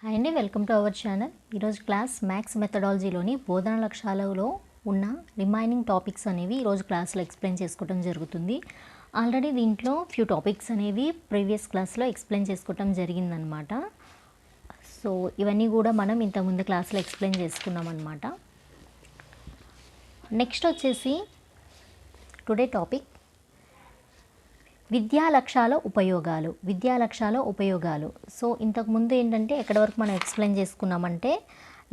Hi అండి, welcome to our channel. ఈరోజు class maths మెథడాలజీలోని బోధన లక్ష్యాలలో ఉన్న రిమైనింగ్ టాపిక్స్ అనేవి ఈరోజు క్లాస్లో ఎక్స్ప్లెయిన్ చేసుకోవడం జరుగుతుంది. ఆల్రెడీ దీంట్లో ఫ్యూ టాపిక్స్ అనేవి ప్రీవియస్ క్లాస్లో ఎక్స్ప్లెయిన్ చేసుకోవడం జరిగిందనమాట. సో ఇవన్నీ కూడా మనం ఇంతకుముందు క్లాస్లో ఎక్స్ప్లెయిన్ చేసుకున్నాం అనమాట. నెక్స్ట్ వచ్చేసి టుడే టాపిక్ విద్యా లక్ష్యాల ఉపయోగాలు. సో ఇంతకుముందు ఏంటంటే ఎక్కడి వరకు మనం ఎక్స్ప్లెయిన్ చేసుకున్నామంటే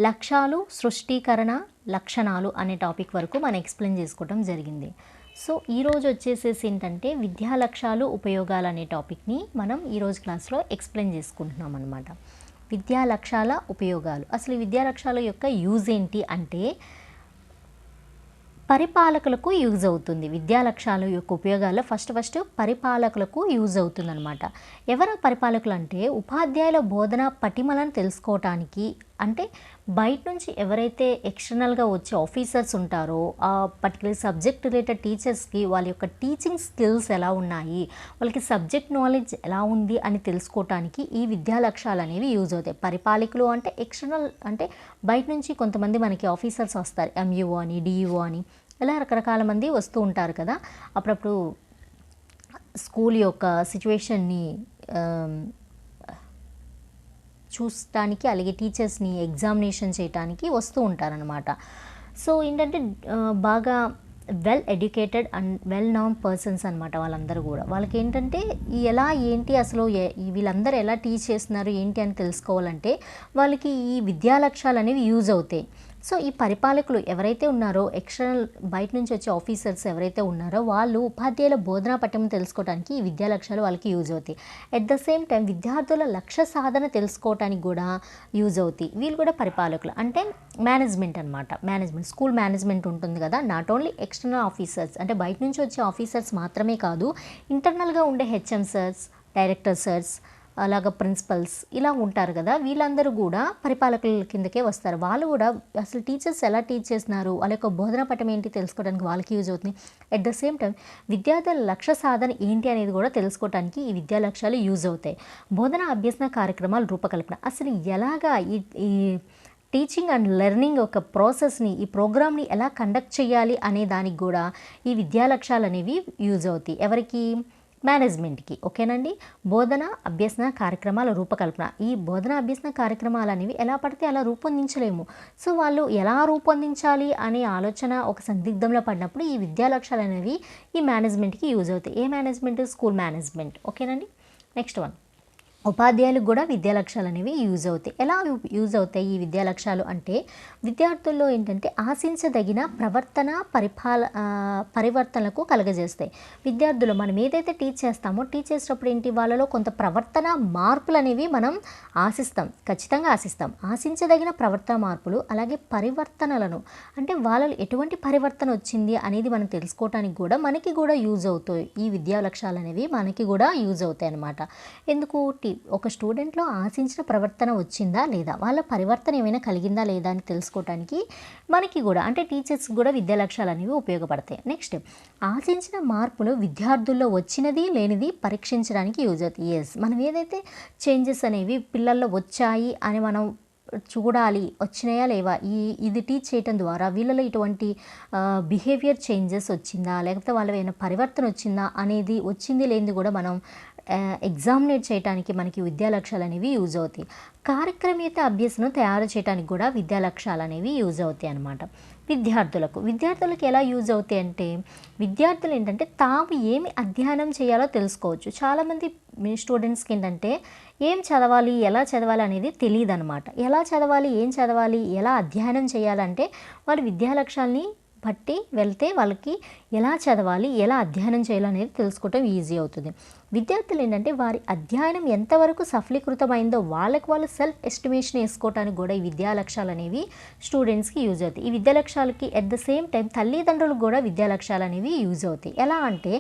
లక్ష్యాలు, సృష్టీకరణ, లక్షణాలు అనే టాపిక్ వరకు మనం ఎక్స్ప్లెయిన్ చేసుకోవడం జరిగింది. సో ఈరోజు వచ్చేసేసి ఏంటంటే విద్యా లక్ష్యాలు, ఉపయోగాలు అనే టాపిక్ని మనం ఈరోజు క్లాస్లో ఎక్స్ప్లెయిన్ చేసుకుంటున్నాం అనమాట. విద్యా లక్ష్యాల ఉపయోగాలు, అసలు ఈ విద్యా లక్ష్యాల యొక్క యూజ్ ఏంటి అంటే పరిపాలకులకు యూజ్ అవుతుంది. విద్యా లక్ష్యాల యొక్క ఉపయోగాలు ఫస్ట్ పరిపాలకులకు యూజ్ అవుతుంది అనమాట. ఎవరు పరిపాలకులు అంటే ఉపాధ్యాయుల బోధన పటిమలను తెలుసుకోవటానికి, అంటే బయట నుంచి ఎవరైతే ఎక్స్టర్నల్గా వచ్చే ఆఫీసర్స్ ఉంటారో ఆ పర్టికులర్ సబ్జెక్ట్ రిలేటెడ్ టీచర్స్కి వాళ్ళ యొక్క టీచింగ్ స్కిల్స్ ఎలా ఉన్నాయి, వాళ్ళకి సబ్జెక్ట్ నాలెడ్జ్ ఎలా ఉంది అని తెలుసుకోవటానికి ఈ విద్యా లక్ష్యాలు అనేవి యూజ్ అవుతాయి. పరిపాలకులు అంటే ఎక్స్టర్నల్, అంటే బయట నుంచి కొంతమంది మనకి ఆఫీసర్స్ వస్తారు, ఎంఈఓ అని, డిఈఓ అని, ఇలా రకరకాల మంది వస్తూ ఉంటారు కదా. అప్పుడప్పుడు స్కూల్ యొక్క సిచ్యువేషన్ని చూడటానికి, అలాగే టీచర్స్ని ఎగ్జామినేషన్ చేయడానికి వస్తూ ఉంటారనమాట. సో ఏంటంటే బాగా well educated and well known persons అనమాట వాళ్ళందరూ కూడా. వాళ్ళకి ఏంటంటే ఎలా ఏంటి అసలు వీళ్ళందరూ ఎలా టీచ్ చేస్తున్నారు ఏంటి అని తెలుసుకోవాలంటే వాళ్ళకి ఈ విద్యా లక్ష్యాలు అనేవి యూజ్ అవుతాయి. సో ఈ పరిపాలకులు ఎవరైతే ఉన్నారో, ఎక్స్టర్నల్ బయట నుంచి వచ్చే ఆఫీసర్స్ ఎవరైతే ఉన్నారో వాళ్ళు ఉపాధ్యాయుల బోధనా పఠ్యం తెలుసుకోవడానికి ఈ విద్యా లక్ష్యాలు వాళ్ళకి యూజ్ అవుతాయి. అట్ ద సేమ్ టైం విద్యార్థుల లక్ష్య సాధన తెలుసుకోవడానికి కూడా యూజ్ అవుతాయి. వీళ్ళు కూడా పరిపాలకులు అంటే మేనేజ్మెంట్ అనమాట. స్కూల్ మేనేజ్మెంట్ ఉంటుంది కదా, నాట్ ఓన్లీ ఎక్స్టర్నల్ ఆఫీసర్స్ అంటే బయట నుంచి వచ్చే ఆఫీసర్స్ మాత్రమే కాదు, ఇంటర్నల్గా ఉండే హెచ్ఎం సర్స్, డైరెక్టర్ సర్స్, అలాగా ప్రిన్సిపల్స్ ఇలా ఉంటారు కదా, వీళ్ళందరూ కూడా పరిపాలకుల కిందకే వస్తారు. వాళ్ళు కూడా అసలు టీచర్స్ ఎలా టీచ్ చేస్తున్నారు, వాళ్ళ యొక్క బోధన పఠం ఏంటి తెలుసుకోవడానికి వాళ్ళకి యూజ్ అవుతుంది. అట్ ద సేమ్ టైం విద్యార్థుల లక్ష్య సాధన ఏంటి అనేది కూడా తెలుసుకోవడానికి ఈ విద్యా లక్ష్యాలు యూజ్ అవుతాయి. బోధన అభ్యసన కార్యక్రమాల రూపకల్పన, అసలు ఎలాగా ఈ టీచింగ్ అండ్ లెర్నింగ్ ఒక ప్రాసెస్ని, ఈ ప్రోగ్రామ్ని ఎలా కండక్ట్ చేయాలి అనే దానికి కూడా ఈ విద్యా లక్ష్యాలు అనేవి యూజ్ అవుతాయి. ఎవరికి? మేనేజ్మెంట్కి. ఓకేనండి. బోధన అభ్యసన కార్యక్రమాల రూపకల్పన, ఈ బోధన అభ్యసన కార్యక్రమాలు అనేవి ఎలా పడితే అలా రూపొందించలేము. సో వాళ్ళు ఎలా రూపొందించాలి అనే ఆలోచన ఒక సందిగ్ధంలో పడినప్పుడు ఈ విద్యా లక్ష్యాలు అనేవి ఈ మేనేజ్మెంట్కి యూజ్ అవుతాయి. ఏ మేనేజ్మెంట్? School management. ఓకేనండి. నెక్స్ట్ వన్, ఉపాధ్యాయులకు కూడా విద్యా లక్ష్యాలు అనేవి యూజ్ అవుతాయి. ఎలా యూజ్ అవుతాయి ఈ విద్యా లక్ష్యాలు అంటే విద్యార్థుల్లో ఏంటంటే ఆశించదగిన పరివర్తనలకు కలగజేస్తాయి. విద్యార్థులు మనం ఏదైతే టీచ్ చేస్తామో టీచ్ చేసేటప్పుడు ఏంటి, వాళ్ళలో కొంత ప్రవర్తన మార్పులు అనేవి మనం ఖచ్చితంగా ఆశిస్తాం. ఆశించదగిన ప్రవర్తన మార్పులు, అలాగే పరివర్తనలను అంటే వాళ్ళలో ఎటువంటి పరివర్తన వచ్చింది అనేది మనం తెలుసుకోవడానికి కూడా మనకి కూడా యూజ్ అవుతాయి. ఈ విద్యా లక్ష్యాలు అనేవి మనకి కూడా యూజ్ అవుతాయి అన్నమాట. ఎందుకు? ఒక స్టూడెంట్లో ఆశించిన ప్రవర్తన వచ్చిందా లేదా, వాళ్ళ పరివర్తన ఏమైనా కలిగిందా లేదా అని తెలుసుకోవడానికి మనకి కూడా అంటే టీచర్స్కి కూడా విద్యా లక్ష్యాలు అనేవి ఉపయోగపడతాయి. నెక్స్ట్, ఆశించిన మార్పులు విద్యార్థుల్లో వచ్చినది లేనిది పరీక్షించడానికి యూజ్ అవుతాయి. మనం ఏదైతే చేంజెస్ అనేవి పిల్లల్లో వచ్చాయి అని మనం చూడాలి, వచ్చినాయా లేవా, ఇది టీచ్ చేయటం ద్వారా వీళ్ళలో ఇటువంటి బిహేవియర్ చేంజెస్ వచ్చిందా, లేకపోతే వాళ్ళ ఏమైనా పరివర్తన వచ్చిందా అనేది, వచ్చింది లేనిది కూడా మనం ఎగ్జామినేట్ చేయడానికి మనకి విద్యా లక్ష్యాలు అనేవి యూజ్ అవుతాయి. కార్యక్రమేత అభ్యసనం తయారు చేయడానికి కూడా విద్యా లక్ష్యాలు అనేవి యూజ్ అవుతాయి అన్నమాట. విద్యార్థులకు ఎలా యూజ్ అవుతాయి అంటే విద్యార్థులు ఏంటంటే తాము ఏమి అధ్యయనం చేయాలో తెలుసుకోవచ్చు. చాలామంది స్టూడెంట్స్కి ఏంటంటే ఏం చదవాలి, ఎలా చదవాలి అనేది తెలియదు అనమాట. ఎలా చదవాలి, ఏం చదవాలి, ఎలా అధ్యయనం చేయాలంటే వాళ్ళు విద్యా లక్ష్యాలని బట్టి వెళ్తే వాళ్ళకి ఎలా చదవాలి, ఎలా అధ్యయనం చేయాలనేది తెలుసుకోవటం ఈజీ అవుతుంది. విద్యార్థులు ఏంటంటే వారి అధ్యయనం ఎంతవరకు సఫలీకృతమైందో వాళ్ళకి వాళ్ళు సెల్ఫ్ ఎస్టిమేషన్ వేసుకోవడానికి కూడా ఈ విద్యా లక్ష్యాలు అనేవి స్టూడెంట్స్కి యూజ్ అవుతాయి. ఈ విద్యా లక్ష్యాలకి అట్ ద సేమ్ టైం తల్లిదండ్రులకు కూడా విద్యా లక్ష్యాలు అనేవి యూజ్ అవుతాయి. ఎలా అంటే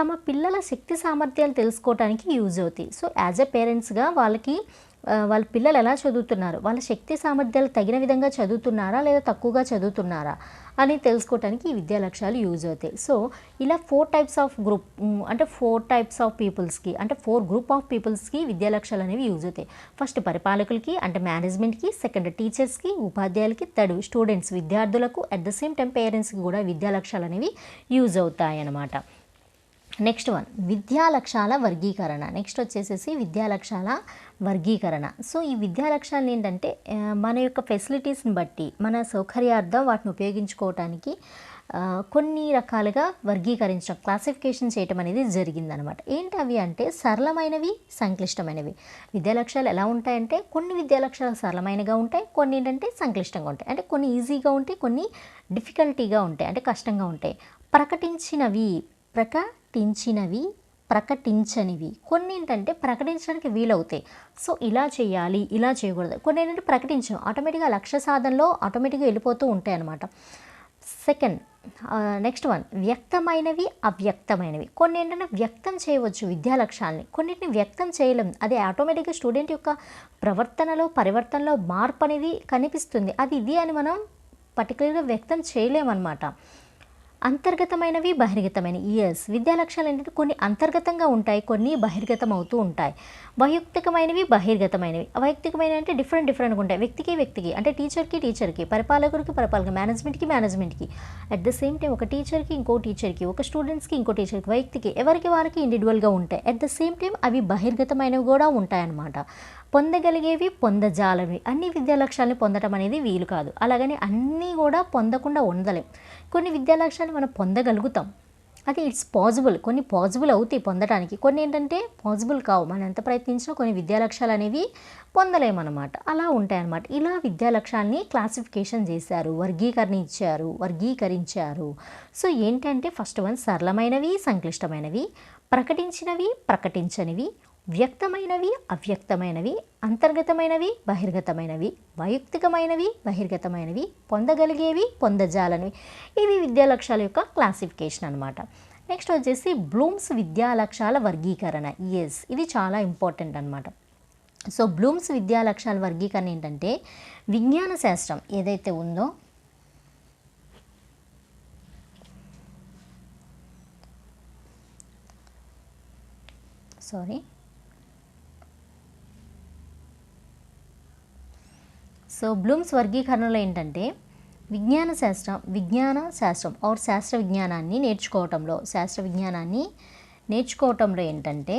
తమ పిల్లల శక్తి సామర్థ్యాలు తెలుసుకోవడానికి యూజ్ అవుతాయి. సో యాజ్ ఎ పేరెంట్స్గా వాళ్ళకి వాళ్ళ పిల్లలు ఎలా చదువుతున్నారు, వాళ్ళ శక్తి సామర్థ్యాలు తగిన విధంగా చదువుతున్నారా లేదా తక్కువగా చదువుతున్నారా అని తెలుసుకోవడానికి ఈ విద్యా లక్ష్యాలు యూజ్ అవుతాయి. సో ఇలా 4 టైప్స్ ఆఫ్ గ్రూప్ అంటే 4 టైప్స్ ఆఫ్ పీపుల్స్కి అంటే 4 గ్రూప్ ఆఫ్ పీపుల్స్కి విద్యా లక్ష్యాలు అనేవి యూజ్ అవుతాయి. ఫస్ట్ పరిపాలకులకి అంటే మేనేజ్మెంట్కి, సెకండ్ టీచర్స్కి ఉపాధ్యాయులకి, థర్డ్ స్టూడెంట్స్ విద్యార్థులకు, అట్ ద సేమ్ టైం పేరెంట్స్కి కూడా విద్యా లక్ష్యాలు అనేవి యూజ్ అవుతాయి అన్నమాట. నెక్స్ట్ వన్ విద్యా లక్ష్యాల వర్గీకరణ. నెక్స్ట్ వచ్చేసేసి విద్యా లక్ష్యాల వర్గీకరణ. సో ఈ విద్యా లక్ష్యాలు ఏంటంటే మన యొక్క ఫెసిలిటీస్ని బట్టి మన సౌకర్యార్థం వాటిని ఉపయోగించుకోవటానికి కొన్ని రకాలుగా వర్గీకరించడం, క్లాసిఫికేషన్ చేయటం అనేది జరిగిందనమాట. ఏంటి అవి అంటే సరళమైనవి, సంక్లిష్టమైనవి. విద్యా లక్ష్యాలు ఎలా ఉంటాయంటే కొన్ని విద్యా లక్ష్యాలు సరళమైనగా ఉంటాయి, కొన్ని ఏంటంటే సంక్లిష్టంగా ఉంటాయి. అంటే కొన్ని ఈజీగా ఉంటాయి, కొన్ని డిఫికల్టీగా ఉంటాయి అంటే కష్టంగా ఉంటాయి. ప్రకటించనివి కొన్ని ఏంటంటే ప్రకటించడానికి వీలవుతాయి. సో ఇలా చేయాలి, ఇలా చేయకూడదు. కొన్ని ఏంటంటే ప్రకటించం, ఆటోమేటిక్గా లక్ష్య సాధనలో ఆటోమేటిక్గా వెళ్ళిపోతూ ఉంటాయి అన్నమాట. సెకండ్ నెక్స్ట్ వన్ వ్యక్తమైనవి, అవ్యక్తమైనవి. కొన్ని ఏంటంటే వ్యక్తం చేయవచ్చు విద్యా లక్ష్యాలని, కొన్నిటిని వ్యక్తం చేయలేం. అది ఆటోమేటిక్గా స్టూడెంట్ యొక్క పరివర్తనలో మార్పు అనేది కనిపిస్తుంది. అది ఇది అని మనం పర్టికులర్గా వ్యక్తం చేయలేమన్నమాట. అంతర్గతమైనవి, బహిర్గతమైనవి. విద్యా లక్ష్యాలు ఏంటంటే కొన్ని అంతర్గతంగా ఉంటాయి, కొన్ని బహిర్గతం అవుతూ ఉంటాయి. వైయక్తికమైనవి, బహిర్గతమైనవి. వైయక్తికమైనవి అంటే డిఫరెంట్గా ఉంటాయి వ్యక్తికి అంటే టీచర్కి, పరిపాలకుడికి, మేనేజ్మెంట్కి. అట్ ద సేమ్ టైం ఒక టీచర్కి, ఇంకో టీచర్కి, ఒక స్టూడెంట్స్కి, ఇంకో టీచర్కి, వ్యక్తికి ఎవరికి వాళ్ళకి ఇండివిజువల్గా ఉంటాయి. అట్ ద సేమ్ టైం అవి బహిర్గతమైనవి కూడా ఉంటాయన్నమాట. పొందగలిగేవి, పొందజాలవి. అన్ని విద్యా లక్ష్యాలను పొందడం అనేది వీలు కాదు. అలాగని అన్నీ కూడా పొందకుండా ఉండలేం. కొన్ని విద్యా లక్ష్యాలు మనం పొందగలుగుతాం, అది ఇట్స్ పాసిబుల్. కొన్ని పాసిబుల్ అవుతాయి పొందడానికి, కొన్ని ఏంటంటే పాసిబుల్ కావు. మనం ఎంత ప్రయత్నించినా కొన్ని విద్యా లక్ష్యాలు అనేవి పొందలేమన్నమాట. అలా ఉంటాయన్నమాట. ఇలా విద్యా లక్ష్యాలని క్లాసిఫికేషన్ చేశారు, వర్గీకరించారు. సో ఏంటంటే ఫస్ట్ వన్ సరళమైనవి, సంక్లిష్టమైనవి, ప్రకటించనివి, వ్యక్తమైనవి, అవ్యక్తమైనవి, అంతర్గతమైనవి, బహిర్గతమైనవి, వైయక్తికమైనవి, బహిర్గతమైనవి, పొందగలిగేవి, పొందజాలనివి. ఇవి విద్యా లక్ష్యాల యొక్క క్లాసిఫికేషన్ అనమాట. నెక్స్ట్ వచ్చేసి బ్లూమ్స్ విద్యా లక్ష్యాల వర్గీకరణ. ఇది చాలా ఇంపార్టెంట్ అనమాట. సో బ్లూమ్స్ విద్యా లక్ష్యాల వర్గీకరణ ఏంటంటే విజ్ఞాన శాస్త్రం ఏదైతే ఉందో సో బ్లూమ్స్ వర్గీకరణలో ఏంటంటే విజ్ఞాన శాస్త్రం और శాస్త్ర విజ్ఞానాన్ని నేర్చుకోవటంలో ఏంటంటే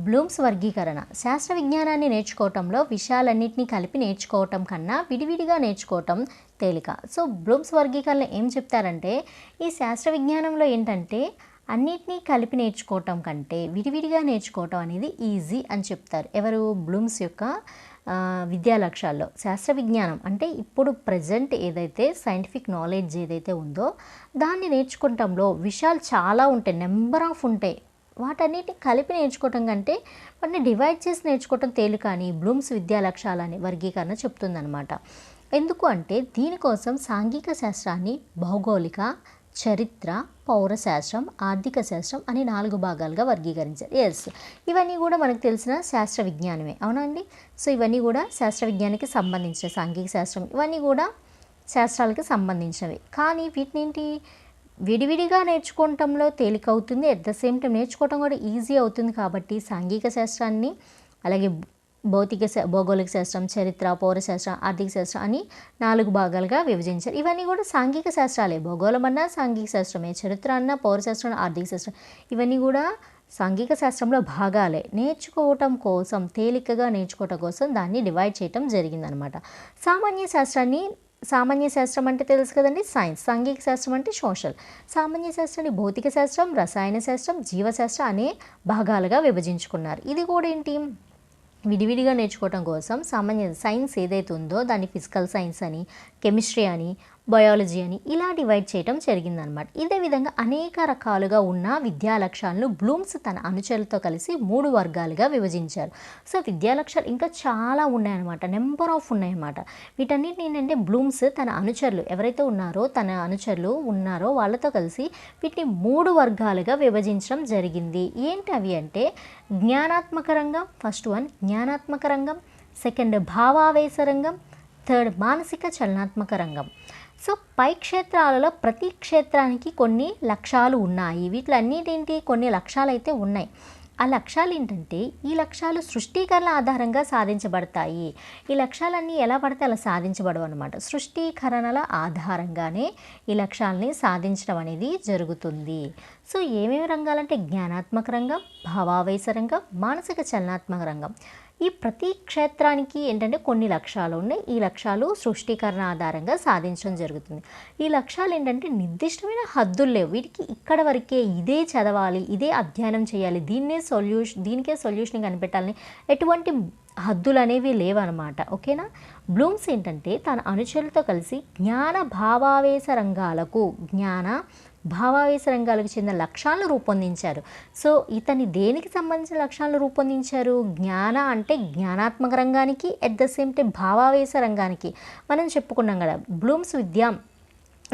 బ్లూమ్స్ వర్గీకరణ శాస్త్ర విజ్ఞానాన్ని నేర్చుకోవటంలో విషయాలన్నింటినీ కలిపి నేర్చుకోవటం కన్నా విడివిడిగా నేర్చుకోవటం తేలిక. సో బ్లూమ్స్ వర్గీకరణ ఏం చెప్తారంటే ఈ శాస్త్ర విజ్ఞానంలో ఏంటంటే అన్నిటినీ కలిపి నేర్చుకోవటం కంటే విడివిడిగా నేర్చుకోవటం అనేది ఈజీ అని చెప్తారు. ఎవరు? బ్లూమ్స్ యొక్క విద్యా లక్ష్యాల్లో శాస్త్ర విజ్ఞానం అంటే ఇప్పుడు ప్రజెంట్ ఏదైతే సైంటిఫిక్ నాలెడ్జ్ ఏదైతే ఉందో దాన్ని నేర్చుకోవటంలో విషయాలు చాలా ఉంటాయి, నెంబర్ ఆఫ్ ఉంటాయి. వాటన్నిటిని కలిపి నేర్చుకోవటం కంటే వాటిని డివైడ్ చేసి నేర్చుకోవటం తేలిక అని బ్లూమ్స్ విద్యా లక్ష్యాలని వర్గీకరణ చెప్తుందనమాట. ఎందుకు అంటే దీనికోసం సాంఘిక శాస్త్రాన్ని భౌగోళిక, చరిత్ర, పౌరశాస్త్రం, ఆర్థిక శాస్త్రం అని 4 భాగాలుగా వర్గీకరించారు. ఇవన్నీ కూడా మనకు తెలిసిన శాస్త్ర విజ్ఞానమే, అవునండి. సో ఇవన్నీ కూడా శాస్త్ర విజ్ఞానానికి సంబంధించిన సాంఘిక శాస్త్రం, ఇవన్నీ కూడా శాస్త్రాలకు సంబంధించినవి. కానీ వీటిని విడివిడిగా నేర్చుకోవటంలో తేలికవుతుంది, అట్ ద సేమ్ టైం నేర్చుకోవటం కూడా ఈజీ అవుతుంది. కాబట్టి సాంఘిక శాస్త్రాన్ని అలాగే భౌగోళిక శాస్త్రం, చరిత్ర, పౌరశాస్త్రం, ఆర్థిక శాస్త్రం అని 4 భాగాలుగా విభజించారు. ఇవన్నీ కూడా సాంఘిక శాస్త్రాలే. భూగోళం అన్నా సాంఘిక శాస్త్రమే, చరిత్ర అన్నా పౌరశాస్త్రం, ఆర్థిక శాస్త్రం ఇవన్నీ కూడా సాంఘిక శాస్త్రంలో భాగాలే. తేలికగా నేర్చుకోవటం కోసం దాన్ని డివైడ్ చేయటం జరిగిందనమాట. సామాన్య శాస్త్రం అంటే తెలుసు కదండి, సైన్స్. సాంఘిక శాస్త్రం అంటే సోషల్. సామాన్య శాస్త్రాన్ని భౌతిక శాస్త్రం, రసాయన శాస్త్రం, జీవశాస్త్రం అనే భాగాలుగా విభజించుకున్నారు. ఇది కూడా ఏంటి, విడివిడిగా నేర్చుకోవటం కోసం సామాన్య సైన్స్ ఏదైతే ఉందో దాన్ని ఫిజికల్ సైన్స్ అని, కెమిస్ట్రీ అని, బయాలజీ అని ఇలా డివైడ్ చేయడం జరిగిందనమాట. ఇదే విధంగా అనేక రకాలుగా ఉన్న విద్యా లక్ష్యాలను బ్లూమ్స్ తన అనుచరులతో కలిసి 3 వర్గాలుగా విభజించారు. సో విద్యా లక్ష్యాలు ఇంకా చాలా ఉన్నాయన్నమాట, నెంబర్ ఆఫ్ ఉన్నాయన్నమాట. వీటన్నిటిని ఏంటంటే బ్లూమ్స్ తన అనుచరులు ఎవరైతే ఉన్నారో, తన అనుచరులు ఉన్నారో వాళ్ళతో కలిసి వీటిని 3 వర్గాలుగా విభజించడం జరిగింది. ఏంటి అవి అంటే జ్ఞానాత్మక రంగం, ఫస్ట్ వన్ జ్ఞానాత్మక రంగం, సెకండ్ భావావేశ రంగం, థర్డ్ మానసిక చలనాత్మక రంగం. సో పై క్షేత్రాలలో ప్రతి క్షేత్రానికి కొన్ని లక్ష్యాలు ఉన్నాయి. వీటిలన్నిటింటి కొన్ని లక్ష్యాలు అయితే ఉన్నాయి. ఆ లక్ష్యాలు ఏంటంటే ఈ లక్ష్యాలు సృష్టీకరణ ఆధారంగా సాధించబడతాయి. ఈ లక్ష్యాలన్నీ ఎలా పడితే అలా సాధించబడవు అనమాట. సృష్టీకరణల ఆధారంగానే ఈ లక్ష్యాలని సాధించడం అనేది జరుగుతుంది. సో ఏమేమి రంగాలంటే జ్ఞానాత్మక రంగం, భావావేశ రంగం, మానసిక చలనాత్మక రంగం. ఈ ప్రతి క్షేత్రానికి ఏంటంటే కొన్ని లక్ష్యాలు ఉన్నాయి. ఈ లక్ష్యాలు సృష్టీకరణ ఆధారంగా సాధించడం జరుగుతుంది. ఈ లక్ష్యాలు ఏంటంటే నిర్దిష్టమైన హద్దులు లేవు. వీటికి ఇక్కడ వరకే ఇదే చదవాలి, ఇదే అధ్యయనం చేయాలి, దీనికే సొల్యూషన్ కనిపెట్టాలని ఎటువంటి హద్దులు అనేవి లేవన్నమాట. ఓకేనా. బ్లూమ్స్ ఏంటంటే తన అనుచరులతో కలిసి భావావేశ రంగాలకు చెందిన లక్ష్యాలను రూపొందించారు. సో ఇతని దేనికి సంబంధించిన లక్ష్యాలను రూపొందించారు? జ్ఞాన అంటే జ్ఞానాత్మక రంగానికి, ఎట్ ద సేమ్ టైం భావావేశ రంగానికి. మనం చెప్పుకున్నాం కదా బ్లూమ్స్ విద్యా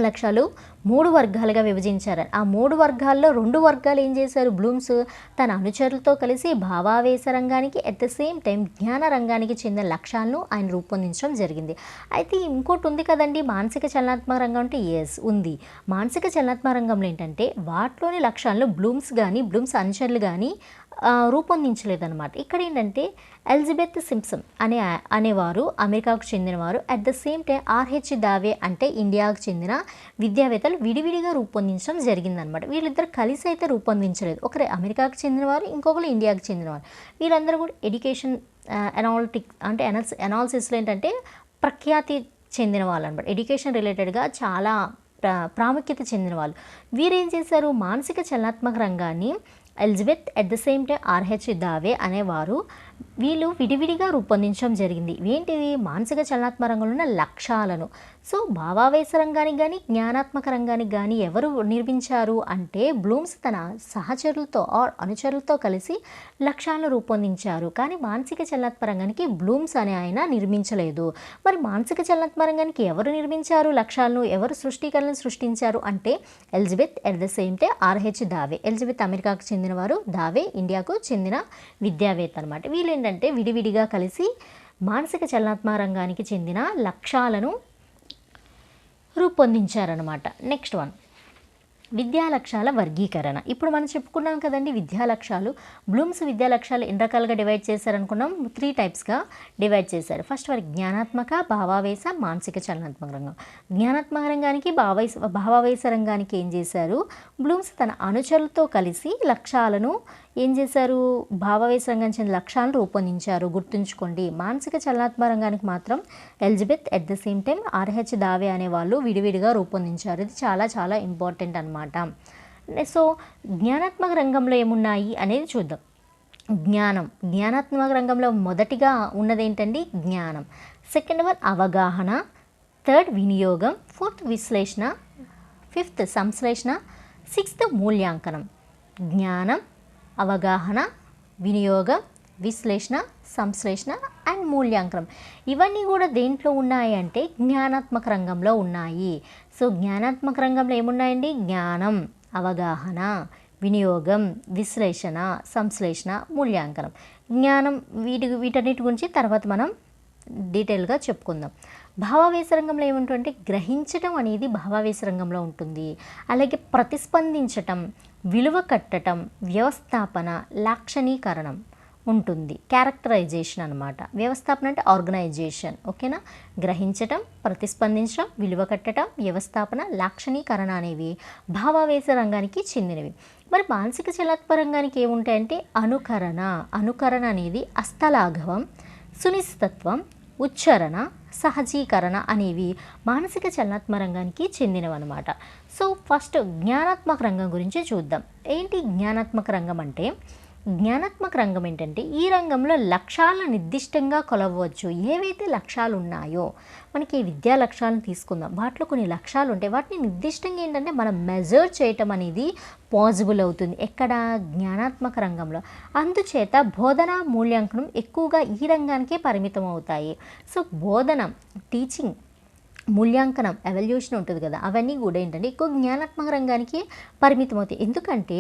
లక్ష్యాలు 3 వర్గాలుగా విభజించారు. ఆ 3 వర్గాల్లో 2 వర్గాలు ఏం చేశారు? బ్లూమ్స్ తన అనుచరులతో కలిసి భావావేశ రంగానికి, ఎట్ ద సేమ్ టైం జ్ఞాన రంగానికి చెందిన లక్ష్యాలను ఆయన రూపొందించడం జరిగింది. అయితే ఇంకోటి ఉంది కదండి మానసిక చలనాత్మక రంగం అంటే. ఎస్ ఉంది. మానసిక చలనాత్మక రంగంలో ఏంటంటే వాటిలోని లక్ష్యాలను బ్లూమ్స్ అనుచరులు కానీ రూపొందించలేదన్నమాట. ఇక్కడ ఏంటంటే ఎలిజబెత్ సింప్సన్ అనేవారు అమెరికాకు చెందినవారు, at the same time R H Dave అంటే ఇండియాకు చెందిన విద్యావేత్తలు విడివిడిగా రూపొందించడం జరిగిందనమాట. వీళ్ళిద్దరు కలిసి అయితే రూపొందించలేదు. ఒకరు అమెరికాకు చెందినవారు, ఇంకొకరు ఇండియాకు చెందినవారు. వీళ్ళందరూ కూడా ఎడ్యుకేషన్ అనాలిసిస్లో ఏంటంటే ప్రఖ్యాతి చెందిన వాళ్ళు అనమాట. ఎడ్యుకేషన్ రిలేటెడ్గా చాలా ప్రాముఖ్యత చెందిన వాళ్ళు. వీరేం చేశారు? మానసిక చలనాత్మక రంగాన్ని Elizabeth, at the same time R H Dave అనేవారు వీళ్ళు విడివిడిగా రూపొందించడం జరిగింది. ఏంటిది? మానసిక చలనాత్మక రంగంలో ఉన్న లక్ష్యాలను. సో భావావేశ రంగానికి కానీ జ్ఞానాత్మక రంగానికి కానీ ఎవరు నిర్మించారు అంటే బ్లూమ్స్ తన సహచరులతో అనుచరులతో కలిసి లక్ష్యాలను రూపొందించారు. కానీ మానసిక చలనాత్మక రంగానికి బ్లూమ్స్ అనే ఆయన నిర్మించలేదు. మరి మానసిక చలనాత్మక రంగానికి ఎవరు నిర్మించారు లక్ష్యాలను, ఎవరు సృష్టీకరణను సృష్టించారు అంటే Elizabeth, at the same time R H Dave. Elizabeth అమెరికాకు చెందినవారు, దావే ఇండియాకు చెందిన విద్యావేత్త అనమాట. వీళ్ళు ఏంటంటే విడివిడిగా కలిసి మానసిక చలనాత్మక రంగానికి చెందిన లక్ష్యాలను రూపొందించారనమాట. నెక్స్ట్ వన్ విద్యా లక్ష్యాల వర్గీకరణ. ఇప్పుడు మనం చెప్పుకున్నాం కదండి విద్యా లక్ష్యాలు. బ్లూమ్స్ విద్యా లక్ష్యాలు ఎన్ని రకాలుగా డివైడ్ చేశారనుకున్నాం? 3 టైప్స్గా డివైడ్ చేశారు. ఫస్ట్ వారి జ్ఞానాత్మక, భావావేశ, మానసిక చలనాత్మక రంగం. జ్ఞానాత్మక రంగానికి భావావేశ రంగానికి ఏం చేశారు? బ్లూమ్స్ తన అనుచరులతో కలిసి లక్ష్యాలను ఏం చేశారు? భావావేశ రంగానికి చెందిన లక్ష్యాలను రూపొందించారు. గుర్తుంచుకోండి. మానసిక చలనాత్మక రంగానికి మాత్రం Elizabeth, at the same time R H Dave అనే వాళ్ళు విడివిడిగా రూపొందించారు. ఇది చాలా చాలా ఇంపార్టెంట్ అనమాట. సో జ్ఞానాత్మక రంగంలో ఏమున్నాయి అనేది చూద్దాం. జ్ఞానాత్మక రంగంలో మొదటిగా ఉన్నది ఏంటండి? జ్ఞానం. సెకండ్ వన్ అవగాహన, థర్డ్ వినియోగం, ఫోర్త్ విశ్లేషణ, ఫిఫ్త్ సంశ్లేషణ, సిక్స్త్ మూల్యాంకనం. జ్ఞానం, అవగాహన, వినియోగం, విశ్లేషణ, సంశ్లేషణ అండ్ మూల్యాంకనం. ఇవన్నీ కూడా దేంట్లో ఉన్నాయి అంటే జ్ఞానాత్మక రంగంలో ఉన్నాయి. సో జ్ఞానాత్మక రంగంలో ఏమున్నాయండి? జ్ఞానం, అవగాహన, వినియోగం, విశ్లేషణ, సంశ్లేషణ, మూల్యాంకనం. జ్ఞానం వీటన్నిటి గురించి తర్వాత మనం డీటెయిల్గా చెప్పుకుందాం. భావావేశ రంగంలో ఏముంటుందంటే గ్రహించటం అనేది భావావేశ రంగంలో ఉంటుంది. అలాగే ప్రతిస్పందించటం, విలువ కట్టడం, వ్యవస్థాపన, లాక్షణీకరణం ఉంటుంది. క్యారెక్టరైజేషన్ అనమాట. వ్యవస్థాపన అంటే ఆర్గనైజేషన్. ఓకేనా. గ్రహించటం, ప్రతిస్పందించడం, విలువ కట్టడం, వ్యవస్థాపన, లాక్షణీకరణ అనేవి భావావేశ రంగానికి చెందినవి. మరి మానసిక చలనాత్మక రంగానికి ఏముంటాయంటే అనుకరణ అనేది అస్తలాఘవం, సునిశ్చితత్వం, ఉచ్చారణ, సహజీకరణ అనేవి మానసిక చలనాత్మక రంగానికి చెందినవన్నమాట. సో ఫస్ట్ జ్ఞానాత్మక రంగం గురించి చూద్దాం. ఏంటి జ్ఞానాత్మక రంగం అంటే జ్ఞానాత్మక రంగం ఏంటంటే ఈ రంగంలో లక్ష్యాలను నిర్దిష్టంగా కొలవవచ్చు. ఏవైతే లక్ష్యాలు ఉన్నాయో మనకి విద్యా లక్ష్యాలను తీసుకుందాం, వాటిలో కొన్ని లక్ష్యాలు ఉంటాయి, వాటిని నిర్దిష్టంగా ఏంటంటే మనం మెజర్ చేయటం అనేది పాసిబుల్ అవుతుంది. ఎక్కడ? జ్ఞానాత్మక రంగంలో. అందుచేత బోధన మూల్యాంకనం ఎక్కువగా ఈ రంగానికే పరిమితం అవుతాయి. సో బోధన, టీచింగ్, మూల్యాంకనం, ఎవల్యూషన్ ఉంటుంది కదా, అవన్నీ కూడా ఏంటంటే ఎక్కువ జ్ఞానాత్మక రంగానికి పరిమితం అవుతాయి. ఎందుకంటే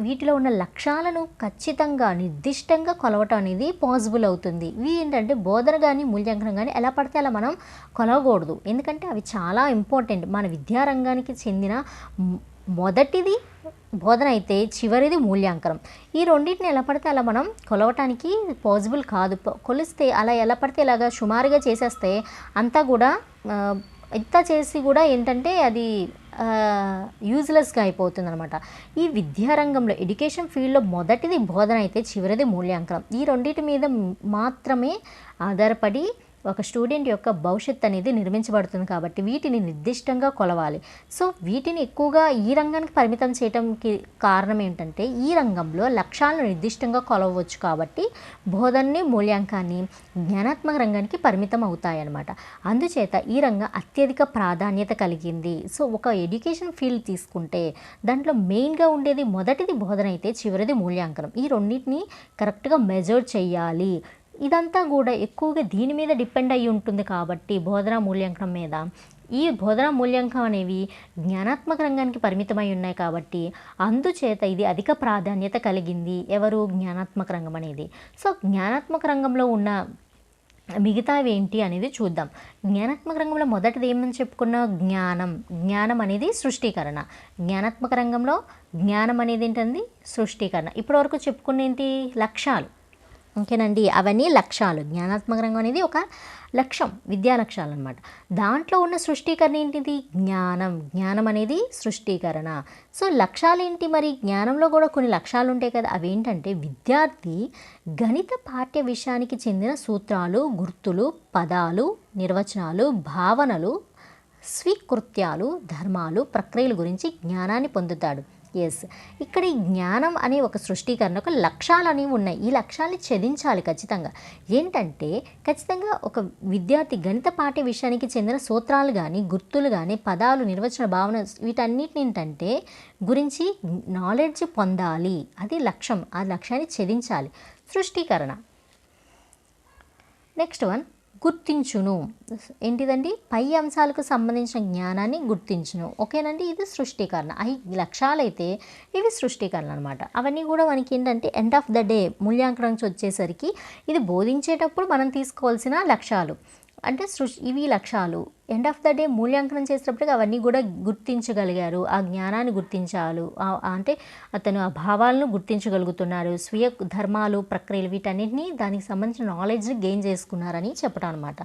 వీటిలో ఉన్న లక్ష్యాలను ఖచ్చితంగా నిర్దిష్టంగా కొలవటం అనేది పాసిబుల్ అవుతుంది. ఇవి ఏంటంటే బోధన కానీ మూల్యాంకనం కానీ ఎలా పడితే అలా మనం కొలవకూడదు. ఎందుకంటే అవి చాలా ఇంపార్టెంట్. మన విద్యారంగానికి చెందిన మొదటిది బోధన అయితే చివరిది మూల్యాంకనం. ఈ రెండింటిని ఎలా పడితే అలా మనం కొలవటానికి పాసిబుల్ కాదు. కొలిస్తే అలా ఎలా పడితే ఇలాగా సుమారుగా చేసేస్తే అంతా కూడా ఇంత చేసి కూడా ఏంటంటే అది యూజ్లెస్గా అయిపోతుంది అనమాట. ఈ విద్యారంగంలో ఎడ్యుకేషన్ ఫీల్డ్లో మొదటిది బోధన అయితే చివరిది మూల్యాంకనం. ఈ రెండింటి మీద మాత్రమే ఆధారపడి ఒక స్టూడెంట్ యొక్క భవిష్యత్తు అనేది నిర్మించబడుతుంది. కాబట్టి వీటిని నిర్దిష్టంగా కొలవాలి. సో వీటిని ఎక్కువగా ఈ రంగానికి పరిమితం చేయడానికి కారణం ఏంటంటే ఈ రంగంలో లక్ష్యాలను నిర్దిష్టంగా కొలవచ్చు కాబట్టి బోధనని మూల్యాంకాన్ని జ్ఞానాత్మక రంగానికి పరిమితం అవుతాయన్నమాట. అందుచేత ఈ రంగం అత్యధిక ప్రాధాన్యత కలిగింది. సో ఒక ఎడ్యుకేషన్ ఫీల్డ్ తీసుకుంటే దాంట్లో మెయిన్గా ఉండేది మొదటిది బోధన అయితే చివరిది మూల్యాంకనం. ఈ రెండింటిని కరెక్ట్గా మెజర్ చేయాలి. ఇదంతా కూడా ఎక్కువగా దీని మీద డిపెండ్ అయ్యి ఉంటుంది కాబట్టి బోధన మూల్యాంకనం మీద. ఈ బోధన మూల్యాంకనం అనేవి జ్ఞానాత్మక రంగానికి పరిమితమై ఉన్నాయి కాబట్టి అందుచేత ఇది అధిక ప్రాధాన్యత కలిగింది. ఎవరు? జ్ఞానాత్మక రంగం అనేది. సో జ్ఞానాత్మక రంగంలో ఉన్న మిగతావి ఏంటి అనేది చూద్దాం. జ్ఞానాత్మక రంగంలో మొదటిది ఏమని చెప్పుకున్నా? జ్ఞానం అనేది సృష్టీకరణ. జ్ఞానాత్మక రంగంలో జ్ఞానం అనేది ఏంటండి? సృష్టీకరణ. ఇప్పటివరకు చెప్పుకునేంటి? లక్ష్యాలు. ఓకేనండి, అవన్నీ లక్ష్యాలు. జ్ఞానాత్మక రంగం అనేది ఒక లక్ష్యం, విద్యా లక్ష్యాలు అనమాట. దాంట్లో ఉన్న సృష్టీకరణ ఏంటిది? జ్ఞానం అనేది సృష్టీకరణ. సో లక్ష్యాలు ఏంటి మరి? జ్ఞానంలో కూడా కొన్ని లక్ష్యాలు ఉంటాయి కదా, అవేంటంటే విద్యార్థి గణిత పాఠ్య విషయానికి చెందిన సూత్రాలు, గుర్తులు, పదాలు, నిర్వచనాలు, భావనలు, స్వీకృత్యాలు, ధర్మాలు, ప్రక్రియల గురించి జ్ఞానాన్ని పొందుతాడు. ఇక్కడ ఈ జ్ఞానం అనే ఒక సృష్టీకరణ, ఒక లక్ష్యాలు అనేవి ఉన్నాయి. ఈ లక్ష్యాన్ని ఛేదించాలి ఖచ్చితంగా. ఏంటంటే ఖచ్చితంగా ఒక విద్యార్థి గణిత పాఠ్య విషయానికి చెందిన సూత్రాలు కానీ, గుర్తులు కానీ, పదాలు, నిర్వచన, భావన, వీటన్నిటిని ఏంటంటే గురించి నాలెడ్జ్ పొందాలి. అది లక్ష్యం. ఆ లక్ష్యాన్ని ఛేదించాలి. సృష్టీకరణ. Next one గుర్తించును. ఏంటిదండి? పై అంశాలకు సంబంధించిన జ్ఞానాన్ని గుర్తించును. ఓకేనండి, ఇది సృష్టీకరణ. అవి లక్ష్యాలైతే ఇవి సృష్టీకరణ అనమాట. అవన్నీ కూడా మనకి ఏంటంటే ఎండ్ ఆఫ్ ద డే మూల్యాంకనం వచ్చేసరికి ఇది బోధించేటప్పుడు మనం తీసుకోవాల్సిన లక్ష్యాలు అంటే ఇవి లక్ష్యాలు. ఎండ్ ఆఫ్ ద డే మూల్యాంకనం చేసేటప్పటికి అవన్నీ కూడా గుర్తించగలిగారు. ఆ జ్ఞానాన్ని గుర్తించాలు, అంటే అతను ఆ భావాలను గుర్తించగలుగుతున్నారు. స్వీయ ధర్మాలు, ప్రక్రియలు, వీటన్నిటిని దానికి సంబంధించిన నాలెడ్జ్ని గెయిన్ చేసుకున్నారని చెప్పడం అనమాట.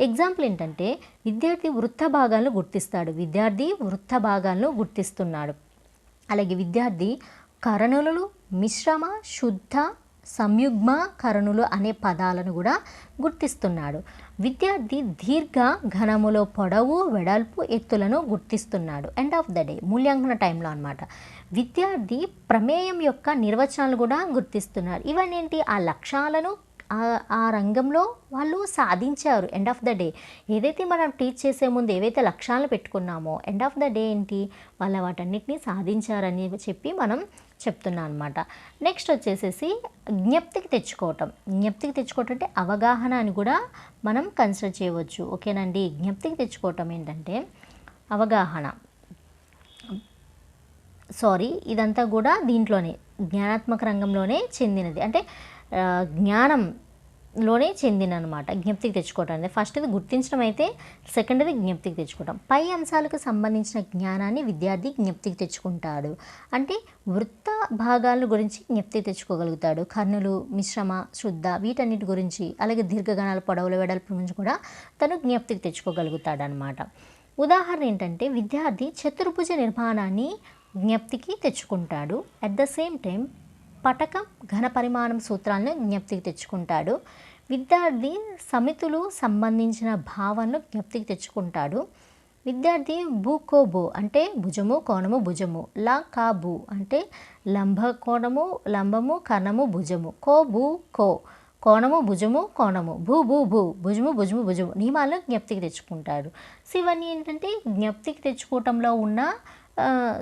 ఎగ్జాంపుల్ ఏంటంటే విద్యార్థి వృత్త భాగాలను గుర్తిస్తున్నాడు. అలాగే విద్యార్థి కరణులు, మిశ్రమ, శుద్ధ, సంయుగ్మ కరణులు అనే పదాలను కూడా గుర్తిస్తున్నాడు. విద్యార్థి దీర్ఘ, ఘనములో పొడవు, వెడల్పు, ఎత్తులను గుర్తిస్తున్నాడు. ఎండ్ ఆఫ్ ద డే మూల్యాంకన టైంలో అనమాట. విద్యార్థి ప్రమేయం యొక్క నిర్వచనాలు కూడా గుర్తిస్తున్నారు. ఇవన్నీ ఏంటి? ఆ లక్ష్యాలను ఆ రంగంలో వాళ్ళు సాధించారు. ఎండ్ ఆఫ్ ద డే ఏదైతే మనం టీచ్ చేసే ముందు ఏవైతే లక్ష్యాలను పెట్టుకున్నామో ఎండ్ ఆఫ్ ద డే ఏంటి? వాళ్ళ వాటన్నిటిని సాధించారని చెప్పి మనం చెప్తున్నాం అనమాట. నెక్స్ట్ వచ్చేసేసి జ్ఞప్తికి తెచ్చుకోవటం అంటే అవగాహన అని కూడా మనం కన్సిడర్ చేయవచ్చు. ఓకేనండి, జ్ఞప్తికి తెచ్చుకోవటం ఏంటంటే అవగాహన, ఇదంతా కూడా దీంట్లోనే జ్ఞానాత్మక రంగంలోనే చెందినది. అంటే జ్ఞానంలోనే చెందిన అనమాట. జ్ఞప్తికి తెచ్చుకోవటం అనేది ఫస్ట్ది గుర్తించడం అయితే, సెకండ్ది జ్ఞప్తికి తెచ్చుకోవటం. పై అంశాలకు సంబంధించిన జ్ఞానాన్ని విద్యార్థి జ్ఞప్తికి తెచ్చుకుంటాడు. అంటే వృత్త భాగాల గురించి జ్ఞప్తికి తెచ్చుకోగలుగుతాడు. కర్ణులు, మిశ్రమ, శుద్ధ, వీటన్నిటి గురించి, అలాగే దీర్ఘగణాల, పొడవుల, వెడల్పు నుంచి కూడా తను జ్ఞప్తికి తెచ్చుకోగలుగుతాడు అనమాట. ఉదాహరణ ఏంటంటే విద్యార్థి చతుర్భుజ నిర్మాణాన్ని జ్ఞప్తికి తెచ్చుకుంటాడు. అట్ ద సేమ్ టైం పటకం, ఘన పరిమాణం సూత్రాలను జ్ఞప్తికి తెచ్చుకుంటాడు. విద్యార్థి సమితులు సంబంధించిన భావనలు జ్ఞప్తికి తెచ్చుకుంటాడు. విద్యార్థి బు కో బో అంటే భుజము కోణము భుజము, లా కా బు అంటే లంబ కోణము లంబము కర్ణము భుజము, కో బు కో కోణము భుజము కోణము, భూ భూ భూ భుజము భుజము భుజము నియమాలను జ్ఞప్తికి తెచ్చుకుంటారు. సో ఇవన్నీ ఏంటంటే జ్ఞప్తికి తెచ్చుకోవటంలో ఉన్న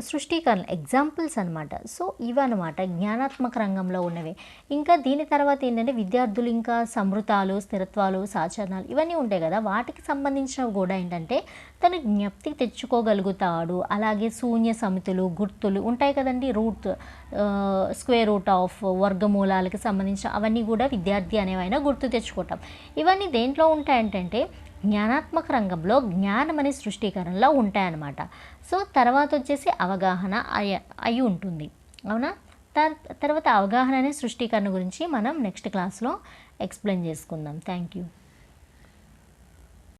సృష్టీకరణ ఎగ్జాంపుల్స్ అనమాట. సో ఇవన్నమాట జ్ఞానాత్మక రంగంలో ఉన్నవి. ఇంకా దీని తర్వాత ఏంటంటే విద్యార్థులు ఇంకా సమృతాలు స్థిరత్వాలు సాచరణాలు ఇవన్నీ ఉంటాయి కదా, వాటికి సంబంధించినవి కూడా ఏంటంటే తను జ్ఞప్తికి తెచ్చుకోగలుగుతాడు. అలాగే శూన్య సమితులు గుర్తులు ఉంటాయి కదండి, రూట్ స్క్వేర్ రూట్ ఆఫ్ వర్గమూలాలకు సంబంధించిన అవన్నీ కూడా విద్యార్థి అనేవైనా గుర్తు తెచ్చుకోవటం. ఇవన్నీ దేంట్లో ఉంటాయంటే జ్ఞానాత్మక రంగంలో జ్ఞానం అనే సృష్టీకరణలో ఉంటాయన్నమాట. సో తర్వాత వచ్చేసి అవగాహన అయి ఉంటుంది, అవునా. తర్వాత అవగాహన అనే సృష్టీకరణ గురించి మనం నెక్స్ట్ క్లాస్లో ఎక్స్ప్లెయిన్ చేసుకుందాం. Thank you.